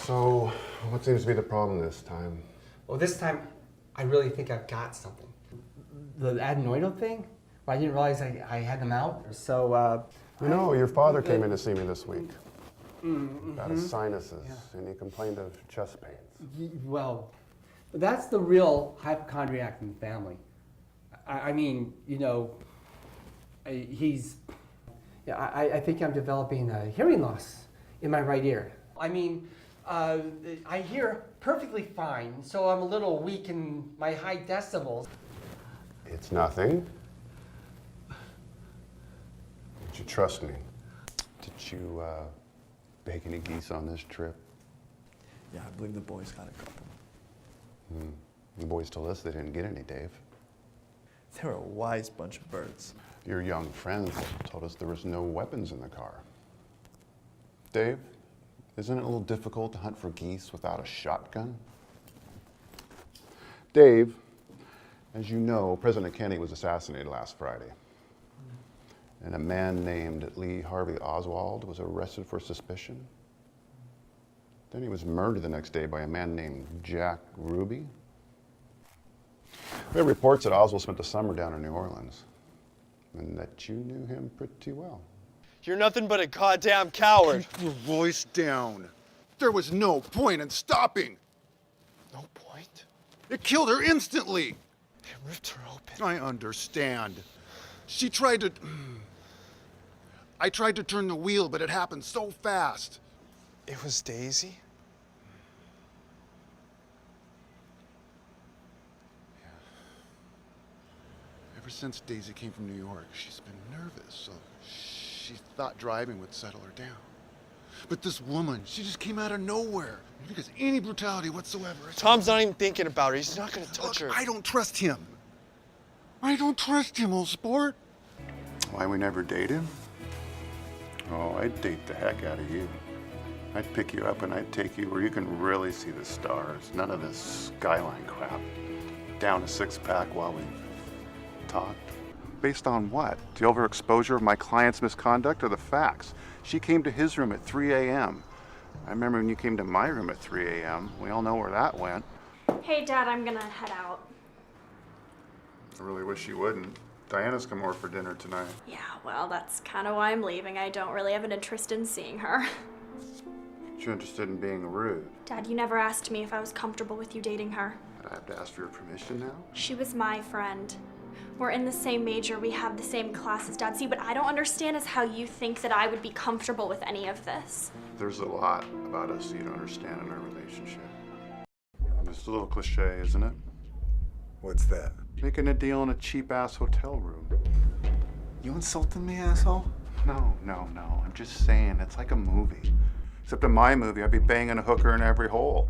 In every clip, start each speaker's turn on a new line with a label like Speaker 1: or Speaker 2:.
Speaker 1: So, what seems to be the problem this time?
Speaker 2: Well, this time, I really think I've got something. The adenoidal thing? Well, I didn't realize I had them out. So,
Speaker 1: You know, your father came in to see me this week about his sinuses, and he complained of chest pains.
Speaker 2: Well, that's the real hypochondriac in the family. I mean, you know, he's... Yeah, I think I'm developing a hearing loss in my right ear. I mean, I hear perfectly fine, so I'm a little weak in my high decibels.
Speaker 1: It's nothing. But you trust me. Did you bake any geese on this trip?
Speaker 3: Yeah, I believe the boys got a couple.
Speaker 1: The boys told us they didn't get any, Dave.
Speaker 3: They're a wise bunch of birds.
Speaker 1: Your young friends told us there was no weapons in the car. Dave, isn't it a little difficult to hunt for geese without a shotgun? Dave, as you know, President Kennedy was assassinated last Friday. And a man named Lee Harvey Oswald was arrested for suspicion. Then he was murdered the next day by a man named Jack Ruby. We have reports that Oswald spent the summer down in New Orleans, and that you knew him pretty well.
Speaker 4: You're nothing but a goddamn coward.
Speaker 1: Keep your voice down. There was no point in stopping.
Speaker 4: No point?
Speaker 1: It killed her instantly.
Speaker 4: It ripped her open.
Speaker 1: I understand. She tried to... I tried to turn the wheel, but it happened so fast.
Speaker 4: It was Daisy?
Speaker 1: Ever since Daisy came from New York, she's been nervous, so she thought driving would settle her down. But this woman, she just came out of nowhere. Because any brutality whatsoever.
Speaker 4: Tom's not even thinking about her. He's not gonna touch her.
Speaker 1: I don't trust him. I don't trust him, old sport. Why we never dated? Oh, I'd date the heck out of you. I'd pick you up and I'd take you where you can really see the stars. None of this skyline crap. Down a six-pack while we talk. Based on what? The overexposure of my client's misconduct or the facts? She came to his room at 3 a.m. I remember when you came to my room at 3 a.m. We all know where that went.
Speaker 5: Hey, Dad, I'm gonna head out.
Speaker 1: I really wish you wouldn't. Diana's come over for dinner tonight.
Speaker 5: Yeah, well, that's kind of why I'm leaving. I don't really have an interest in seeing her.
Speaker 1: You're interested in being rude.
Speaker 5: Dad, you never asked me if I was comfortable with you dating her.
Speaker 1: I have to ask for your permission now?
Speaker 5: She was my friend. We're in the same major, we have the same classes, Dad. See, what I don't understand is how you think that I would be comfortable with any of this.
Speaker 1: There's a lot about us you don't understand in our relationship. Just a little cliche, isn't it?
Speaker 6: What's that?
Speaker 1: Making a deal in a cheap-ass hotel room.
Speaker 6: You insulting me, asshole?
Speaker 1: No. I'm just saying, it's like a movie. Except in my movie, I'd be banging a hooker in every hole.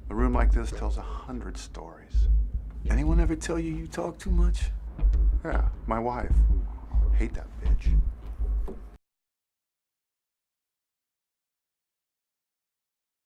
Speaker 1: A room like this tells 100 stories.
Speaker 6: Anyone ever tell you you talk too much?
Speaker 1: Yeah, my wife. Hate that bitch.